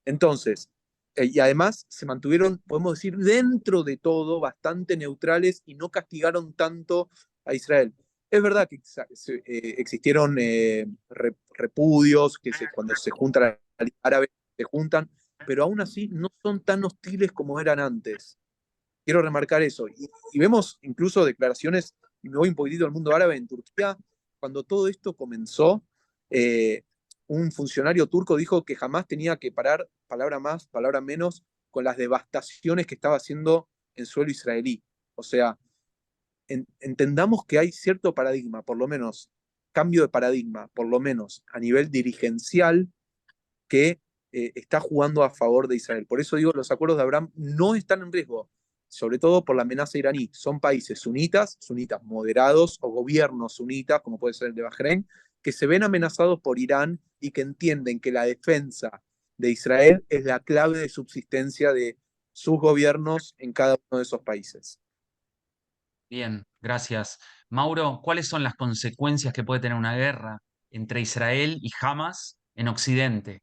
Entonces, y además se mantuvieron, podemos decir, dentro de todo, bastante neutrales y no castigaron tanto a Israel. Es verdad que existieron repudios, que cuando se junta la Liga Árabe, se juntan, pero aún así no son tan hostiles como eran antes. Quiero remarcar eso. Y vemos incluso declaraciones, y me voy un poquitito al mundo árabe, en Turquía, cuando todo esto comenzó, eh, un funcionario turco dijo que jamás tenía que parar, palabra más, palabra menos, con las devastaciones que estaba haciendo en suelo israelí. O sea, entendamos que hay cierto paradigma, por lo menos, cambio de paradigma, por lo menos a nivel dirigencial, que está jugando a favor de Israel. Por eso digo, los acuerdos de Abraham no están en riesgo, sobre todo por la amenaza iraní. Son países sunitas moderados o gobiernos sunitas, como puede ser el de Bahrein, que se ven amenazados por Irán y que entienden que la defensa de Israel es la clave de subsistencia de sus gobiernos en cada uno de esos países. Bien, gracias. Mauro, ¿cuáles son las consecuencias que puede tener una guerra entre Israel y Hamas en Occidente?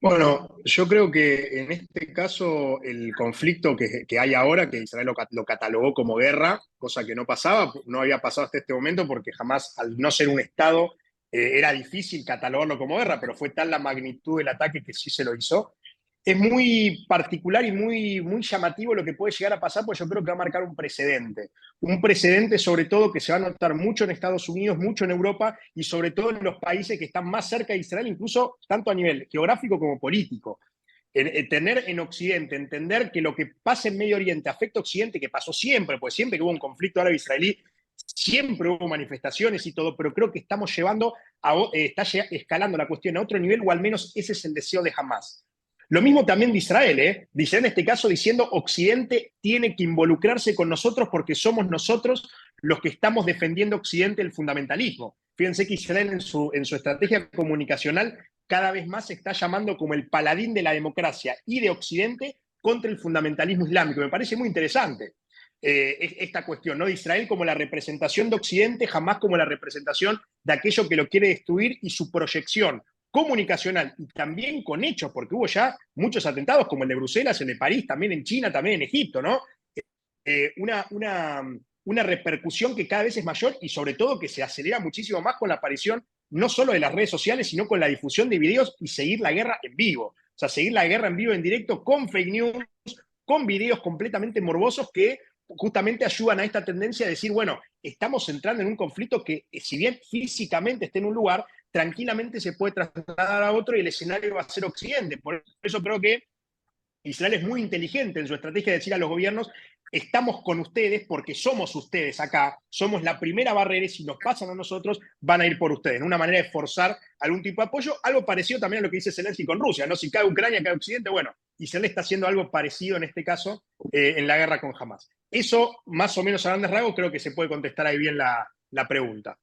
Bueno, yo creo que en este caso el conflicto que hay ahora, que Israel lo catalogó como guerra, cosa que no pasaba, no había pasado hasta este momento porque jamás, al no ser un Estado, era difícil catalogarlo como guerra, pero fue tal la magnitud del ataque que sí se lo hizo. Es muy particular y muy llamativo lo que puede llegar a pasar, porque yo creo que va a marcar un precedente. Un precedente sobre todo que se va a notar mucho en Estados Unidos, mucho en Europa y sobre todo en los países que están más cerca de Israel, incluso tanto a nivel geográfico como político. Tener en Occidente, entender que lo que pasa en Medio Oriente afecta a Occidente, que pasó siempre, pues siempre que hubo un conflicto árabe-israelí, siempre hubo manifestaciones y todo, pero creo que estamos está escalando la cuestión a otro nivel, o al menos ese es el deseo de Hamas. Lo mismo también de Israel, ¿eh? De Israel en este caso diciendo Occidente tiene que involucrarse con nosotros porque somos nosotros los que estamos defendiendo Occidente el fundamentalismo. Fíjense que Israel en su estrategia comunicacional cada vez más se está llamando como el paladín de la democracia y de Occidente contra el fundamentalismo islámico. Me parece muy interesante esta cuestión, ¿no? De Israel como la representación de Occidente, jamás como la representación de aquello que lo quiere destruir y su proyección comunicacional y también con hechos, porque hubo ya muchos atentados como el de Bruselas, el de París, también en China, también en Egipto, ¿no? Una repercusión que cada vez es mayor y sobre todo que se acelera muchísimo más con la aparición no solo de las redes sociales, sino con la difusión de videos y seguir la guerra en vivo. O sea, seguir la guerra en vivo, en directo, con fake news, con videos completamente morbosos que justamente ayudan a esta tendencia de decir, bueno, estamos entrando en un conflicto que, si bien físicamente esté en un lugar, tranquilamente se puede trasladar a otro y el escenario va a ser Occidente. Por eso creo que Israel es muy inteligente en su estrategia de decir a los gobiernos, estamos con ustedes porque somos ustedes acá, somos la primera barrera y si nos pasan a nosotros van a ir por ustedes. Una manera de forzar algún tipo de apoyo, algo parecido también a lo que dice Zelensky con Rusia, ¿no? Si cae Ucrania, cae Occidente, bueno, Israel está haciendo algo parecido en este caso en la guerra con Hamas. Eso, más o menos a grandes rasgos, creo que se puede contestar ahí bien la pregunta.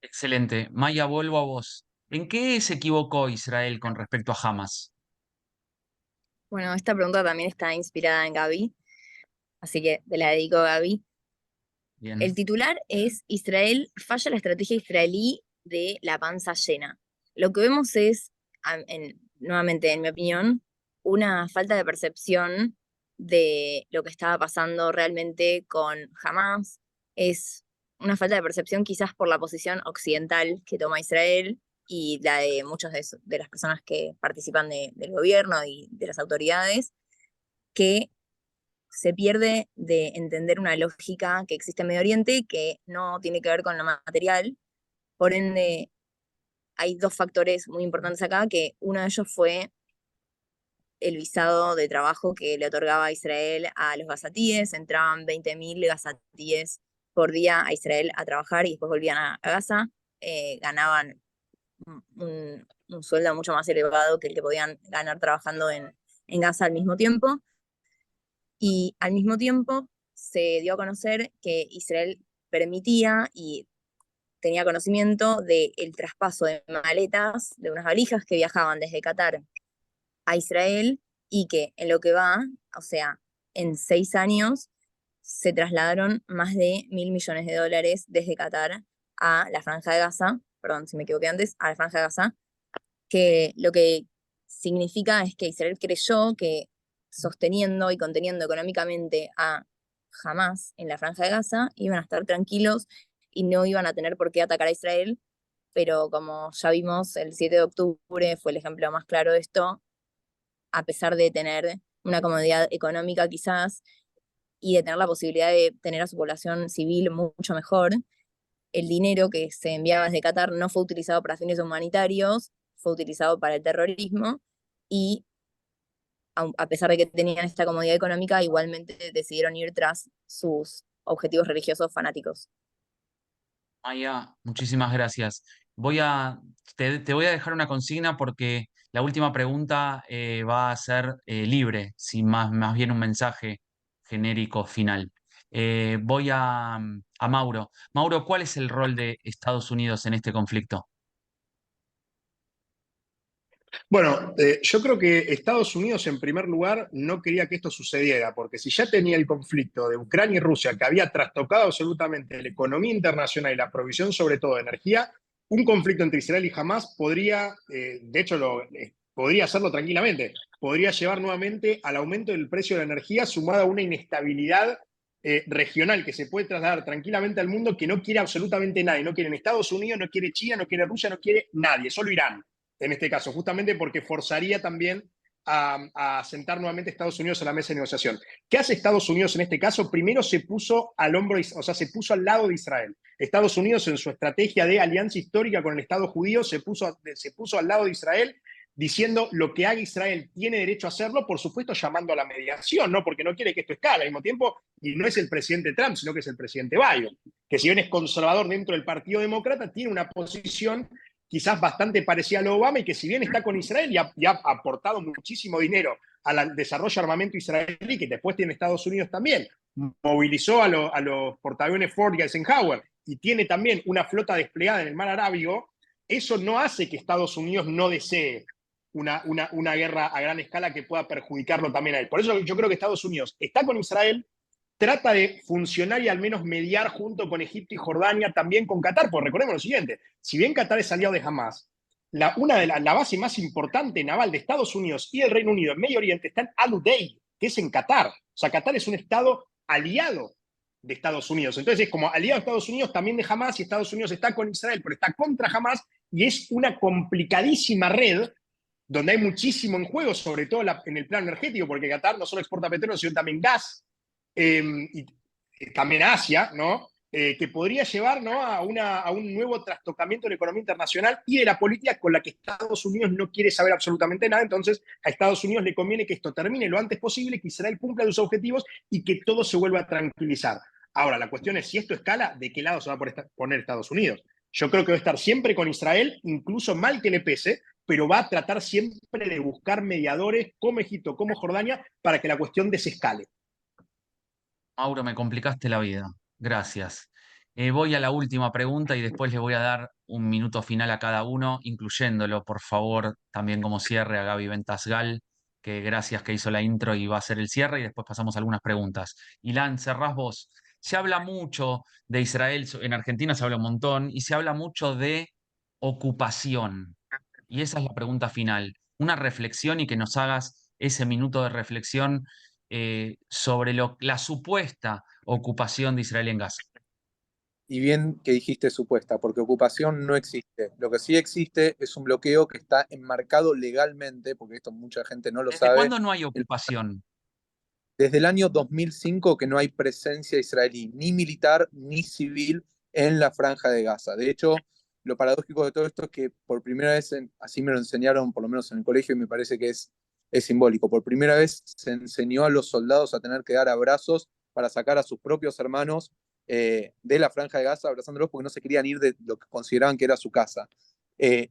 Excelente. Maya, vuelvo a vos. ¿En qué se equivocó Israel con respecto a Hamas? Bueno, esta pregunta también está inspirada en Gaby, así que te la dedico a Gaby. Bien. El titular es Israel falla la estrategia israelí de la panza llena. Lo que vemos es, nuevamente, en mi opinión, una falta de percepción de lo que estaba pasando realmente con Hamas. Es una falta de percepción quizás por la posición occidental que toma Israel y la de muchas de las personas que participan del gobierno y de las autoridades, que se pierde de entender una lógica que existe en Medio Oriente que no tiene que ver con lo material. Por ende, hay dos factores muy importantes acá, que uno de ellos fue el visado de trabajo que le otorgaba Israel a los gazatíes. Entraban 20.000 gazatíes por día a Israel a trabajar y después volvían a Gaza. Ganaban un sueldo mucho más elevado que el que podían ganar trabajando en Gaza al mismo tiempo. Y al mismo tiempo se dio a conocer que Israel permitía y tenía conocimiento del traspaso de maletas, de unas valijas que viajaban desde Qatar a Israel y que en lo que va, o sea, en 6 años, se trasladaron más de $1.000 millones desde Qatar a la Franja de Gaza, perdón si me equivoqué antes, a la Franja de Gaza, que lo que significa es que Israel creyó que sosteniendo y conteniendo económicamente a Hamás en la Franja de Gaza iban a estar tranquilos y no iban a tener por qué atacar a Israel, pero como ya vimos, el 7 de octubre fue el ejemplo más claro de esto, a pesar de tener una comodidad económica quizás y de tener la posibilidad de tener a su población civil mucho mejor, el dinero que se enviaba desde Qatar no fue utilizado para fines humanitarios, fue utilizado para el terrorismo y a pesar de que tenían esta comodidad económica, igualmente decidieron ir tras sus objetivos religiosos fanáticos. Maya, muchísimas gracias. Te voy a dejar una consigna porque la última pregunta va a ser libre, sin más bien un mensaje genérico final. Voy a Mauro. Mauro, ¿cuál es el rol de Estados Unidos en este conflicto? Bueno, yo creo que Estados Unidos en primer lugar no quería que esto sucediera, porque si ya tenía el conflicto de Ucrania y Rusia que había trastocado absolutamente la economía internacional y la provisión sobre todo de energía, un conflicto entre Israel y Hamás podría, de hecho podría hacerlo tranquilamente, podría llevar nuevamente al aumento del precio de la energía sumada a una inestabilidad regional que se puede trasladar tranquilamente al mundo que no quiere absolutamente nadie, no quiere Estados Unidos, no quiere China, no quiere Rusia, no quiere nadie, solo Irán en este caso, justamente porque forzaría también a sentar nuevamente a Estados Unidos a la mesa de negociación. ¿Qué hace Estados Unidos en este caso? Primero se puso al hombro, o sea, se puso al lado de Israel. Estados Unidos en su estrategia de alianza histórica con el Estado judío se puso al lado de Israel diciendo lo que haga Israel tiene derecho a hacerlo, por supuesto llamando a la mediación, ¿no? Porque no quiere que esto escale al mismo tiempo, y no es el presidente Trump, sino que es el presidente Biden, que si bien es conservador dentro del Partido Demócrata, tiene una posición quizás bastante parecida a lo de Obama y que si bien está con Israel y ha aportado muchísimo dinero al desarrollo de armamento israelí, que después tiene Estados Unidos también, movilizó a los portaaviones Ford y Eisenhower y tiene también una flota desplegada en el mar Arábigo, eso no hace que Estados Unidos no desee una guerra a gran escala que pueda perjudicarlo también a él. Por eso yo creo que Estados Unidos está con Israel, trata de funcionar y al menos mediar junto con Egipto y Jordania, también con Qatar, porque recordemos lo siguiente, si bien Qatar es aliado de Hamás, la base más importante naval de Estados Unidos y el Reino Unido en Medio Oriente está en Al Udeid, que es en Qatar. O sea, Qatar es un estado aliado de Estados Unidos. Entonces es como aliado de Estados Unidos también de Hamás y Estados Unidos está con Israel, pero está contra Hamás y es una complicadísima red donde hay muchísimo en juego, sobre todo en el plano energético, porque Qatar no solo exporta petróleo, sino también gas, y también Asia, ¿no? Que podría llevar, ¿no? a un nuevo trastocamiento de la economía internacional y de la política con la que Estados Unidos no quiere saber absolutamente nada. Entonces, a Estados Unidos le conviene que esto termine lo antes posible, que Israel cumpla sus objetivos y que todo se vuelva a tranquilizar. Ahora, la cuestión es si esto escala, ¿de qué lado se va a poner Estados Unidos? Yo creo que va a estar siempre con Israel, incluso mal que le pese, pero va a tratar siempre de buscar mediadores como Egipto, como Jordania, para que la cuestión desescale. Mauro, me complicaste la vida. Gracias. Voy a la última pregunta y después le voy a dar un minuto final a cada uno, incluyéndolo, por favor, también como cierre a Gaby Ventasgal, que gracias que hizo la intro y va a hacer el cierre y después pasamos a algunas preguntas. Ilan, cerrás vos. Se habla mucho de Israel, en Argentina se habla un montón, y se habla mucho de ocupación. Y esa es la pregunta final. Una reflexión y que nos hagas ese minuto de reflexión sobre la supuesta ocupación de Israel en Gaza. Y bien que dijiste supuesta, porque ocupación no existe. Lo que sí existe es un bloqueo que está enmarcado legalmente, porque esto mucha gente no lo ¿Desde sabe. cuándo no hay ocupación? Desde el año 2005 que no hay presencia israelí, ni militar ni civil, en la Franja de Gaza. De hecho, lo paradójico de todo esto es que por primera vez, así me lo enseñaron, por lo menos en el colegio, y me parece que es simbólico, por primera vez se enseñó a los soldados a tener que dar abrazos para sacar a sus propios hermanos de la Franja de Gaza, abrazándolos porque no se querían ir de lo que consideraban que era su casa.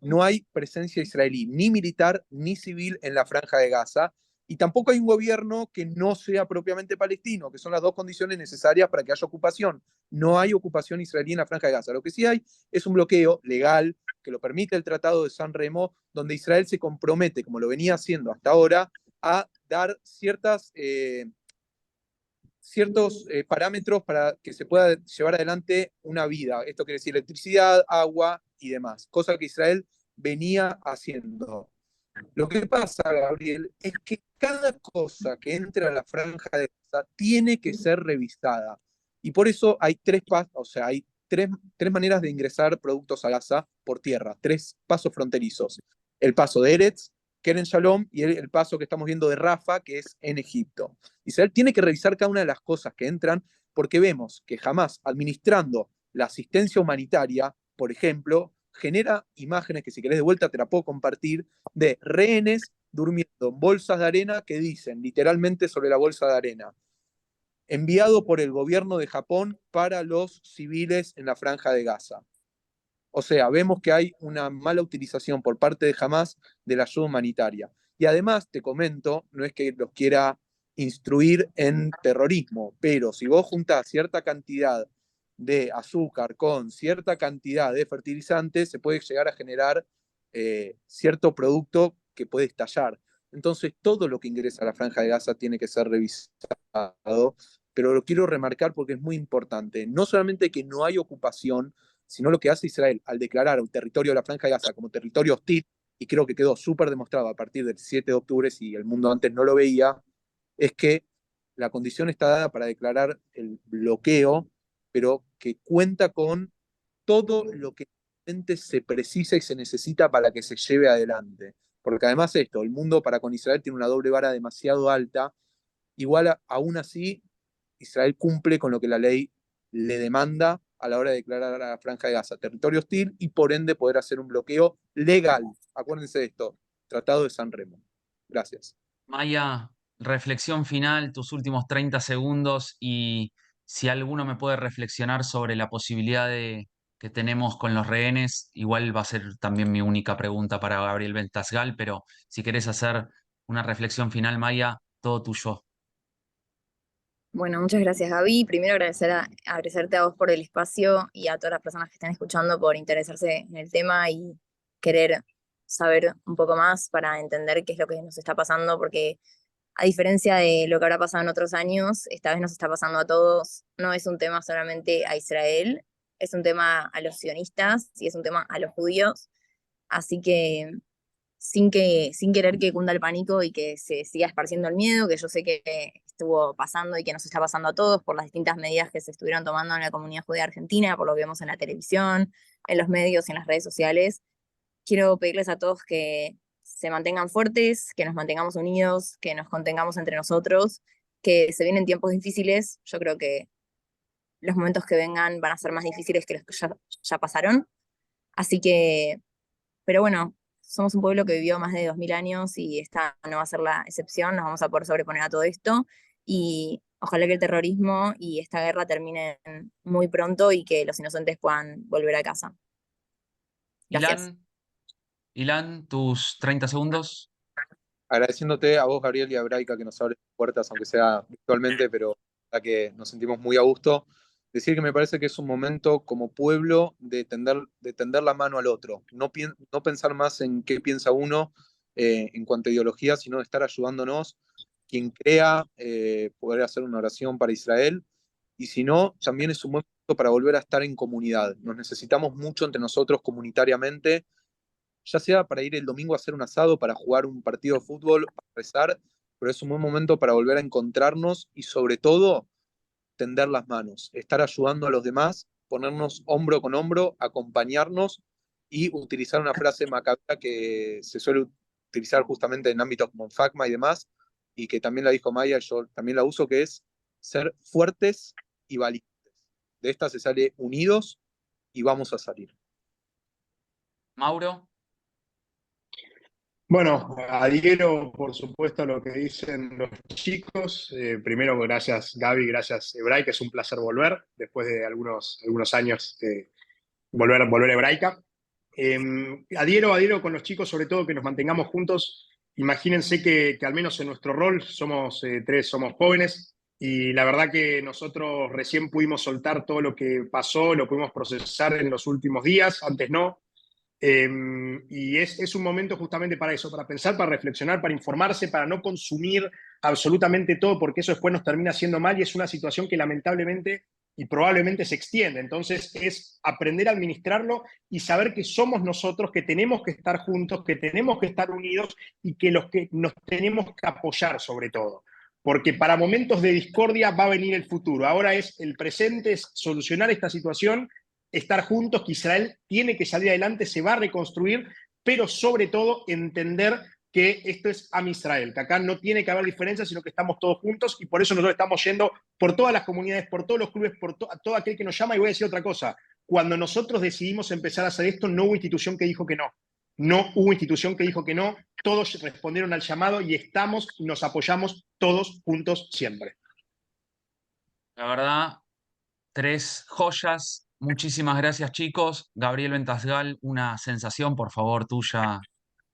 No hay presencia israelí, ni militar ni civil en la Franja de Gaza, y tampoco hay un gobierno que no sea propiamente palestino, que son las dos condiciones necesarias para que haya ocupación. No hay ocupación israelí en la Franja de Gaza. Lo que sí hay es un bloqueo legal que lo permite el Tratado de San Remo, donde Israel se compromete, como lo venía haciendo hasta ahora, a dar ciertos parámetros para que se pueda llevar adelante una vida. Esto quiere decir electricidad, agua y demás, cosa que Israel venía haciendo. Lo que pasa, Gabriel, es que cada cosa que entra a la franja de Gaza tiene que ser revisada. Y por eso hay hay tres maneras de ingresar productos a Gaza por tierra, tres pasos fronterizos. El paso de Eretz, Kerem Shalom, y el paso que estamos viendo de Rafa, que es en Egipto. Israel tiene que revisar cada una de las cosas que entran, porque vemos que jamás administrando la asistencia humanitaria, por ejemplo, genera imágenes que si querés de vuelta te la puedo compartir, de rehenes durmiendo en bolsas de arena que dicen literalmente sobre la bolsa de arena, enviado por el gobierno de Japón para los civiles en la franja de Gaza. O sea, vemos que hay una mala utilización por parte de Hamas de la ayuda humanitaria. Y además, te comento, no es que los quiera instruir en terrorismo, pero si vos juntás cierta cantidad de azúcar con cierta cantidad de fertilizantes, se puede llegar a generar cierto producto que puede estallar. Entonces, todo lo que ingresa a la franja de Gaza tiene que ser revisado, pero lo quiero remarcar porque es muy importante. No solamente que no hay ocupación, sino lo que hace Israel al declarar el territorio de la Franja de Gaza como territorio hostil, y creo que quedó súper demostrado a partir del 7 de octubre, si el mundo antes no lo veía, es que la condición está dada para declarar el bloqueo, pero que cuenta con todo lo que se precisa y se necesita para que se lleve adelante. Porque además el mundo para con Israel tiene una doble vara demasiado alta, igual aún así Israel cumple con lo que la ley le demanda a la hora de declarar a la Franja de Gaza territorio hostil y por ende poder hacer un bloqueo legal. Acuérdense de esto, Tratado de San Remo. Gracias. Maya, reflexión final, tus últimos 30 segundos y si alguno me puede reflexionar sobre la posibilidad que tenemos con los rehenes, igual va a ser también mi única pregunta para Gabriel Ventasgal, pero si querés hacer una reflexión final, Maya, todo tuyo. Bueno, muchas gracias, Gaby. Primero agradecerte a vos por el espacio y a todas las personas que están escuchando por interesarse en el tema y querer saber un poco más para entender qué es lo que nos está pasando, porque a diferencia de lo que habrá pasado en otros años, esta vez nos está pasando a todos. No es un tema solamente a Israel, es un tema a los sionistas y es un tema a los judíos. Así que sin querer que cunda el pánico y que se siga esparciendo el miedo, que yo sé que estuvo pasando y que nos está pasando a todos por las distintas medidas que se estuvieron tomando en la comunidad judía argentina, por lo que vemos en la televisión, en los medios y en las redes sociales. Quiero pedirles a todos que se mantengan fuertes, que nos mantengamos unidos, que nos contengamos entre nosotros, que se vienen tiempos difíciles. Yo creo que los momentos que vengan van a ser más difíciles que los que ya pasaron. Así que, pero bueno, somos un pueblo que vivió más de 2000 años y esta no va a ser la excepción, nos vamos a poder sobreponer a todo esto y ojalá que el terrorismo y esta guerra terminen muy pronto y que los inocentes puedan volver a casa. Gracias. Ilan, tus 30 segundos. Agradeciéndote a vos, Gabriel, y a Braica que nos abres puertas, aunque sea virtualmente, pero la que nos sentimos muy a gusto. Decir que me parece que es un momento como pueblo de tender la mano al otro, no pensar más en qué piensa uno en cuanto a ideología, sino de estar ayudándonos. Quien crea poder hacer una oración para Israel, y si no, también es un momento para volver a estar en comunidad. Nos necesitamos mucho entre nosotros comunitariamente, ya sea para ir el domingo a hacer un asado, para jugar un partido de fútbol, para rezar, pero es un buen momento para volver a encontrarnos y sobre todo tender las manos, estar ayudando a los demás, ponernos hombro con hombro, acompañarnos y utilizar una frase macabra que se suele utilizar justamente en ámbitos como FACMA y demás, y que también la dijo Maya, yo también la uso, que es ser fuertes y valientes. De esta se sale unidos y vamos a salir. Mauro. Bueno, adhiero por supuesto a lo que dicen los chicos. Primero, gracias Gaby, gracias Hebraica, es un placer volver después de algunos años de volver a Hebraica. Adhiero con los chicos, sobre todo que nos mantengamos juntos. Imagínense que al menos en nuestro rol somos somos jóvenes y la verdad que nosotros recién pudimos soltar todo lo que pasó, lo pudimos procesar en los últimos días, antes no. Y es un momento justamente para eso, para pensar, para reflexionar, para informarse, para no consumir absolutamente todo, porque eso después nos termina haciendo mal y es una situación que lamentablemente y probablemente se extiende. Entonces es aprender a administrarlo y saber que somos nosotros, que tenemos que estar juntos, que tenemos que estar unidos y que los que nos tenemos que apoyar sobre todo. Porque para momentos de discordia va a venir el futuro. Ahora es el presente, es solucionar esta situación, estar juntos, que Israel tiene que salir adelante, se va a reconstruir, pero sobre todo entender que esto es Am Israel, que acá no tiene que haber diferencias, sino que estamos todos juntos y por eso nosotros estamos yendo por todas las comunidades, por todos los clubes, por todo aquel que nos llama. Y voy a decir otra cosa, cuando nosotros decidimos empezar a hacer esto, no hubo institución que dijo que no. No hubo institución que dijo que no, todos respondieron al llamado y estamos y nos apoyamos todos juntos siempre. La verdad, 3 joyas. Muchísimas gracias, chicos. Gabriel Ventasgal, una sensación, por favor, tuya,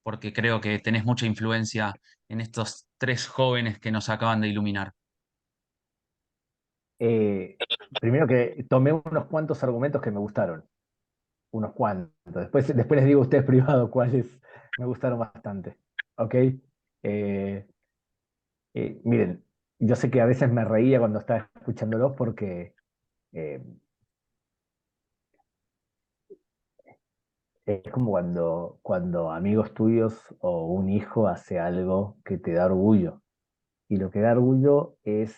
porque creo que tenés mucha influencia en estos 3 jóvenes que nos acaban de iluminar. Primero que tomé unos cuantos argumentos que me gustaron, unos cuantos. Después les digo a ustedes privado cuáles me gustaron bastante. ¿Ok? Eh, Miren, yo sé que a veces me reía cuando estaba escuchándolos porque eh, es como cuando amigos tuyos o un hijo hace algo que te da orgullo. Y lo que da orgullo es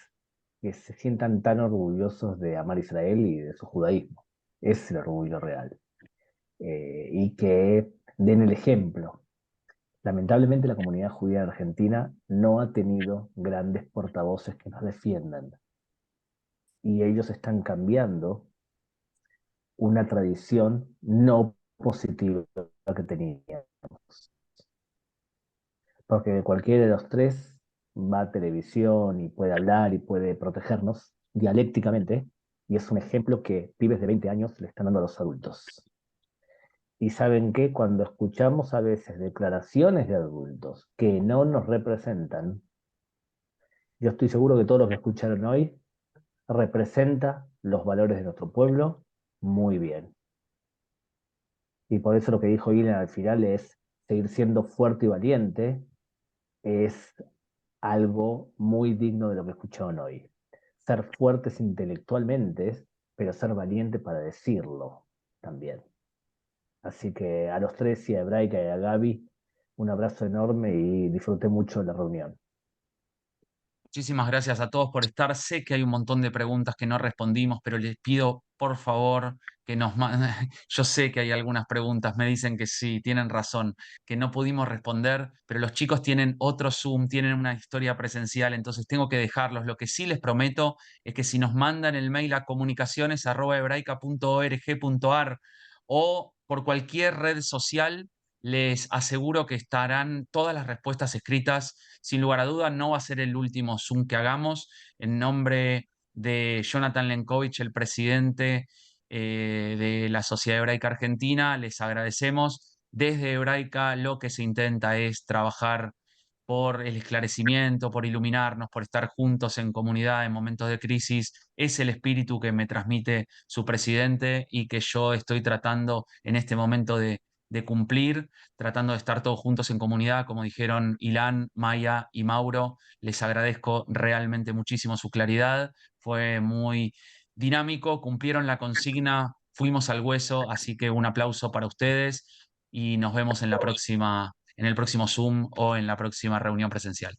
que se sientan tan orgullosos de amar a Israel y de su judaísmo. Es el orgullo real. Y que den el ejemplo. Lamentablemente la comunidad judía en Argentina no ha tenido grandes portavoces que nos defiendan. Y ellos están cambiando una tradición no positiva que teníamos. Porque cualquiera de los 3 va a televisión y puede hablar y puede protegernos dialécticamente, y es un ejemplo que pibes de 20 años le están dando a los adultos. Y saben que cuando escuchamos a veces declaraciones de adultos que no nos representan, yo estoy seguro que todos los que escucharon hoy representa los valores de nuestro pueblo muy bien. Y por eso lo que dijo Ilan al final es seguir siendo fuerte y valiente, es algo muy digno de lo que escucharon hoy. Ser fuertes intelectualmente, pero ser valiente para decirlo también. Así que a los 3 y a Hebraica y a Gaby, un abrazo enorme y disfruté mucho de la reunión. Muchísimas gracias a todos por estar. Sé que hay un montón de preguntas que no respondimos, pero les pido, por favor, que nos manden. Yo sé que hay algunas preguntas, me dicen que sí, tienen razón, que no pudimos responder, pero los chicos tienen otro Zoom, tienen una historia presencial, entonces tengo que dejarlos. Lo que sí les prometo es que si nos mandan el mail a comunicaciones@hebraica.org.ar o por cualquier red social, les aseguro que estarán todas las respuestas escritas. Sin lugar a duda, no va a ser el último Zoom que hagamos. En nombre de Jonathan Lenkovich, el presidente de la Sociedad Hebraica Argentina, les agradecemos. Desde Hebraica lo que se intenta es trabajar por el esclarecimiento, por iluminarnos, por estar juntos en comunidad en momentos de crisis. Es el espíritu que me transmite su presidente y que yo estoy tratando en este momento de cumplir, tratando de estar todos juntos en comunidad, como dijeron Ilan, Maya y Mauro. Les agradezco realmente muchísimo su claridad, fue muy dinámico, cumplieron la consigna, fuimos al hueso, así que un aplauso para ustedes y nos vemos en la próxima, en el próximo Zoom o en la próxima reunión presencial.